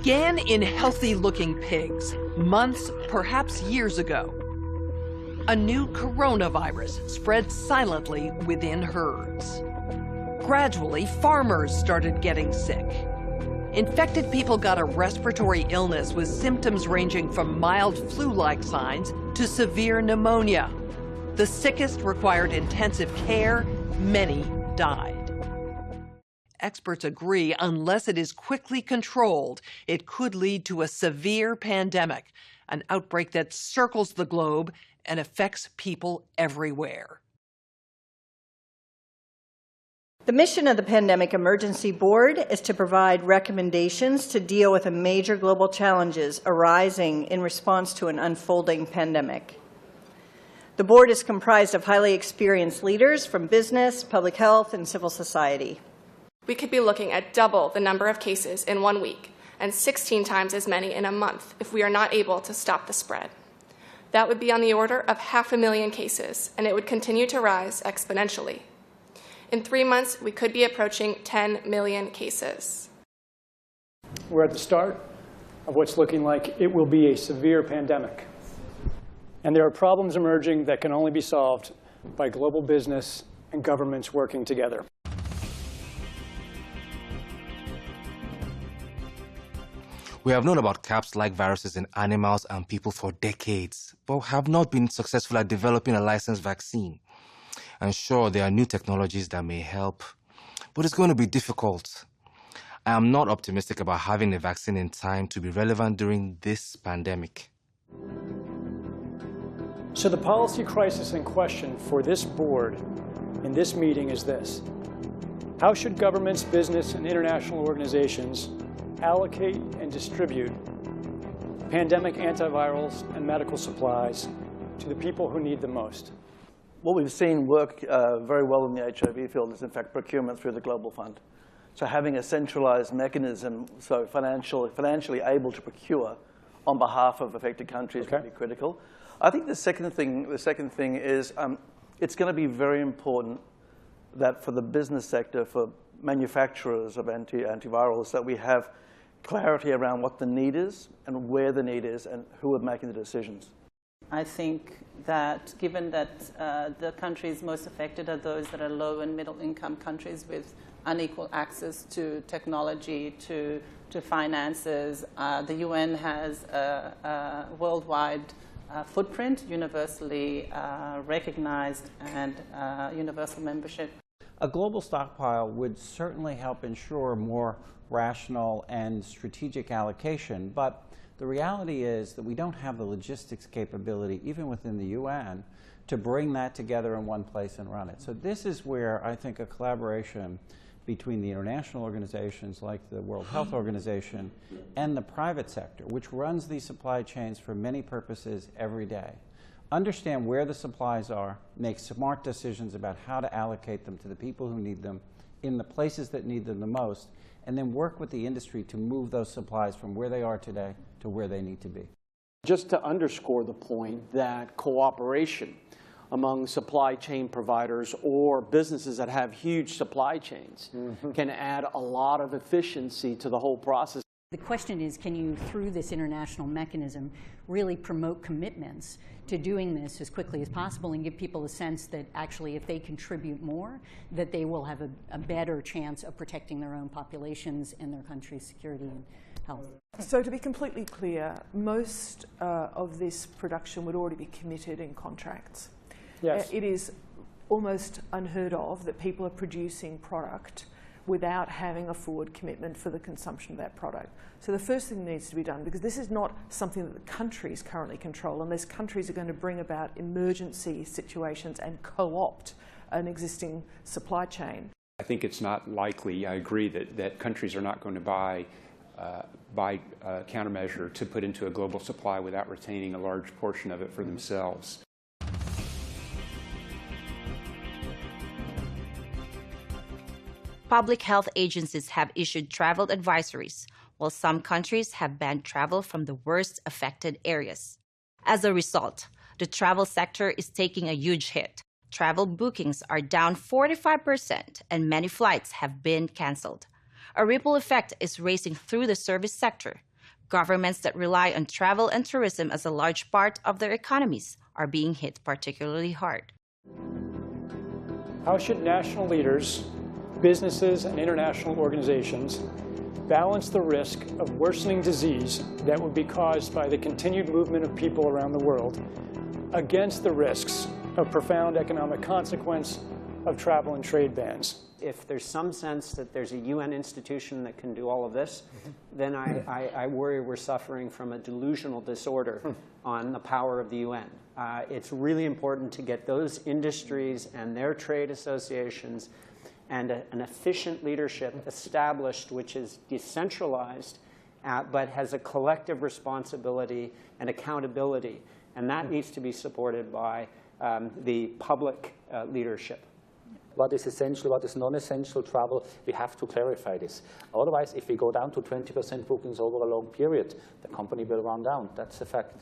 began in healthy-looking pigs, months, perhaps years ago. A new coronavirus spread silently within herds. Gradually, farmers started getting sick. Infected people got a respiratory illness with symptoms ranging from mild flu-like signs to severe pneumonia. The sickest required intensive care. Many died. Experts agree, unless it is quickly controlled, it could lead to a severe pandemic, an outbreak that circles the globe and affects people everywhere. The mission of the Pandemic Emergency Board is to provide recommendations to deal with the major global challenges arising in response to an unfolding pandemic. The board is comprised of highly experienced leaders from business, public health, and civil society. We could be looking at double the number of cases in 1 week and 16 times as many in a month if we are not able to stop the spread. That would be on the order of 500,000 cases, and it would continue to rise exponentially. In 3 months, we could be approaching 10 million cases. We're at the start of what's looking like it will be a severe pandemic. And there are problems emerging that can only be solved by global business and governments working together. We have known about CAPS-like viruses in animals and people for decades, but have not been successful at developing a licensed vaccine. And sure, there are new technologies that may help, but it's going to be difficult. I am not optimistic about having a vaccine in time to be relevant during this pandemic. So the policy crisis in question for this board in this meeting is this: how should governments, business, and international organizations allocate and distribute pandemic antivirals and medical supplies to the people who need them most? What we've seen work very well in the HIV field is, in fact, procurement through the Global Fund. So having a centralized mechanism, so financially able to procure on behalf of affected countries would be critical. I think the second thing is it's going to be very important that for the business sector, for manufacturers of antivirals, that we have clarity around what the need is and where the need is and who are making the decisions. I think that given that the countries most affected are those that are low and middle income countries with unequal access to technology, to finances, the UN has a worldwide footprint, universally recognized, and universal membership. A global stockpile would certainly help ensure more rational and strategic allocation, but the reality is that we don't have the logistics capability, even within the UN, to bring that together in one place and run it. So this is where I think a collaboration between the international organizations like the World Health Organization and the private sector, which runs these supply chains for many purposes every day, understand where the supplies are, make smart decisions about how to allocate them to the people who need them in the places that need them the most, and then work with the industry to move those supplies from where they are today to where they need to be. Just to underscore the point that cooperation among supply chain providers or businesses that have huge supply chains can add a lot of efficiency to the whole process. The question is, can you, through this international mechanism, really promote commitments to doing this as quickly as possible and give people a sense that actually if they contribute more, that they will have a better chance of protecting their own populations and their country's security and health. So to be completely clear, most of this production would already be committed in contracts. Yes. It is almost unheard of that people are producing product without having a forward commitment for the consumption of that product. So the first thing that needs to be done, because this is not something that the countries currently control, unless countries are going to bring about emergency situations and co-opt an existing supply chain. I think it's not likely, I agree, that countries are not going to buy countermeasure to put into a global supply without retaining a large portion of it for themselves. Public health agencies have issued travel advisories, while some countries have banned travel from the worst affected areas. As a result, the travel sector is taking a huge hit. Travel bookings are down 45%, and many flights have been canceled. A ripple effect is racing through the service sector. Governments that rely on travel and tourism as a large part of their economies are being hit particularly hard. How should national leaders, businesses, and international organizations balance the risk of worsening disease that would be caused by the continued movement of people around the world against the risks of profound economic consequence of travel and trade bans? If there's some sense that there's a UN institution that can do all of this, then I worry we're suffering from a delusional disorder on the power of the UN. It's really important to get those industries and their trade associations and an efficient leadership established, which is decentralized, but has a collective responsibility and accountability. And that needs to be supported by the public leadership. What is essential, what is non-essential travel, we have to clarify this. Otherwise, if we go down to 20% bookings over a long period, the company will run down. That's a fact.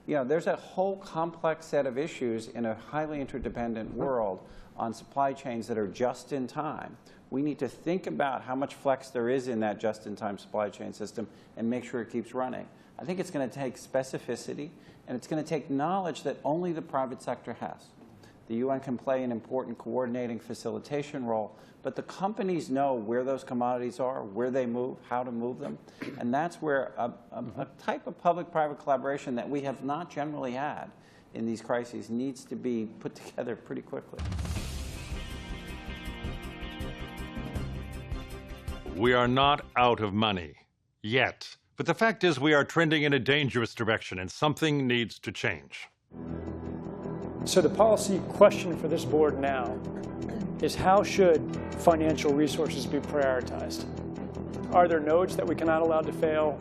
You know, there's a whole complex set of issues in a highly interdependent world on supply chains that are just in time. We need to think about how much flex there is in that just-in-time supply chain system and make sure it keeps running. I think it's going to take specificity, and it's going to take knowledge that only the private sector has. The UN can play an important coordinating facilitation role, but the companies know where those commodities are, where they move, how to move them, and that's where a type of public-private collaboration that we have not generally had in these crises needs to be put together pretty quickly. We are not out of money yet, but the fact is we are trending in a dangerous direction and something needs to change. So the policy question for this board now is how should financial resources be prioritized? Are there nodes that we cannot allow to fail?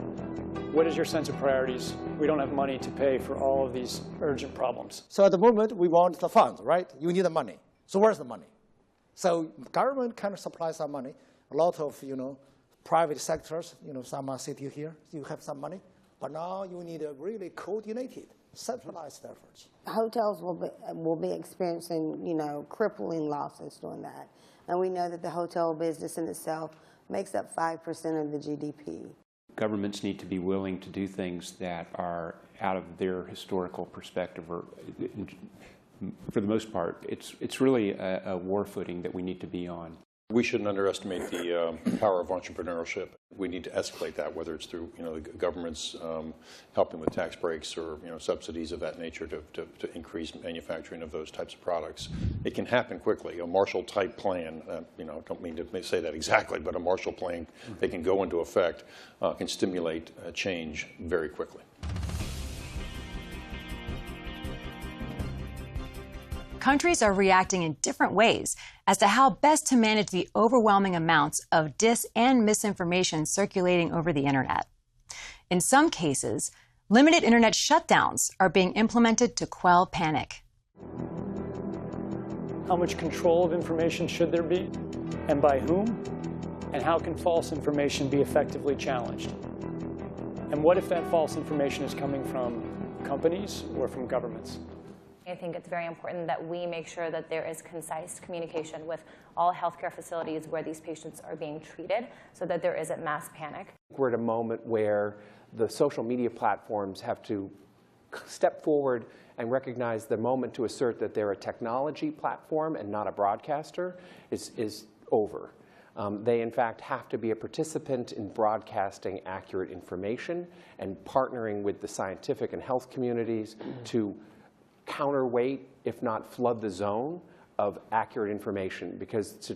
What is your sense of priorities? We don't have money to pay for all of these urgent problems. So at the moment, we want the funds, right? You need the money. So where's the money? So government kind of supplies some money. A lot of, private sectors, some are sitting here, you have some money. But now you need a really coordinated, centralized efforts. Hotels will be experiencing, crippling losses doing that. And we know that the hotel business in itself makes up 5% of the GDP. Governments need to be willing to do things that are out of their historical perspective, or for the most part, it's really a war footing that we need to be on. We shouldn't underestimate the power of entrepreneurship. We need to escalate that, whether it's through the government's helping with tax breaks or subsidies of that nature to increase manufacturing of those types of products. It can happen quickly. A Marshall-type plan, don't mean to say that exactly, but a Marshall plan that can go into effect can stimulate change very quickly. Countries are reacting in different ways as to how best to manage the overwhelming amounts of dis and misinformation circulating over the internet. In some cases, limited internet shutdowns are being implemented to quell panic. How much control of information should there be, and by whom? And how can false information be effectively challenged? And what if that false information is coming from companies or from governments? I think it's very important that we make sure that there is concise communication with all healthcare facilities where these patients are being treated so that there isn't mass panic. We're at a moment where the social media platforms have to step forward and recognize the moment to assert that they're a technology platform and not a broadcaster is over. They, in fact, have to be a participant in broadcasting accurate information and partnering with the scientific and health communities to counterweight, if not flood the zone of accurate information, because to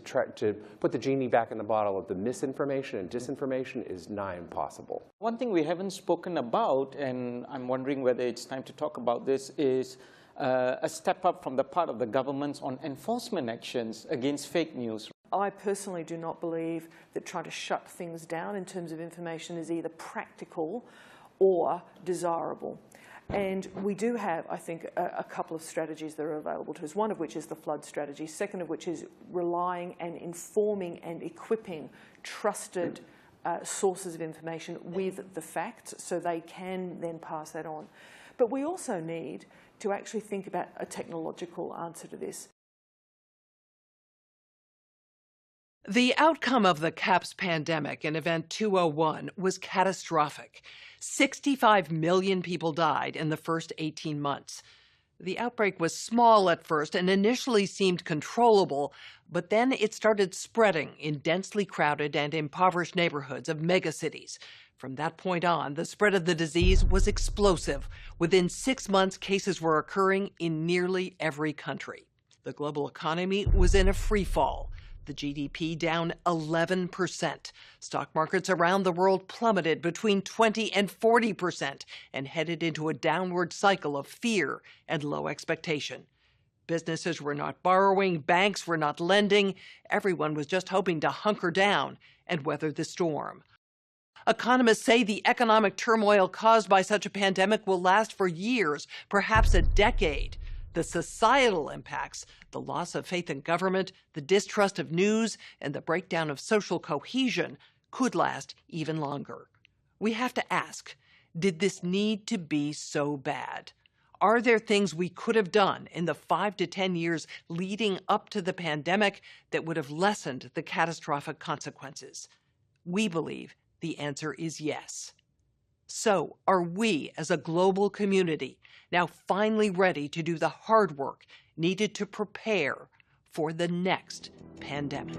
put the genie back in the bottle of the misinformation and disinformation is nigh impossible. One thing we haven't spoken about, and I'm wondering whether it's time to talk about this, is a step up from the part of the governments on enforcement actions against fake news. I personally do not believe that trying to shut things down in terms of information is either practical or desirable. And we do have, I think, a couple of strategies that are available to us, one of which is the flood strategy, second of which is relying and informing and equipping trusted sources of information with the facts so they can then pass that on. But we also need to actually think about a technological answer to this. The outcome of the CAPS pandemic in Event 201 was catastrophic. 65 million people died in the first 18 months. The outbreak was small at first and initially seemed controllable, but then it started spreading in densely crowded and impoverished neighborhoods of megacities. From that point on, the spread of the disease was explosive. Within 6 months, cases were occurring in nearly every country. The global economy was in a free fall. The GDP down 11%. Stock markets around the world plummeted between 20 and 40% and headed into a downward cycle of fear and low expectation. Businesses were not borrowing, banks were not lending. Everyone was just hoping to hunker down and weather the storm. Economists say the economic turmoil caused by such a pandemic will last for years, perhaps a decade. The societal impacts, the loss of faith in government, the distrust of news, and the breakdown of social cohesion could last even longer. We have to ask, did this need to be so bad? Are there things we could have done in the 5 to 10 years leading up to the pandemic that would have lessened the catastrophic consequences? We believe the answer is yes. So, are we as a global community now finally ready to do the hard work needed to prepare for the next pandemic?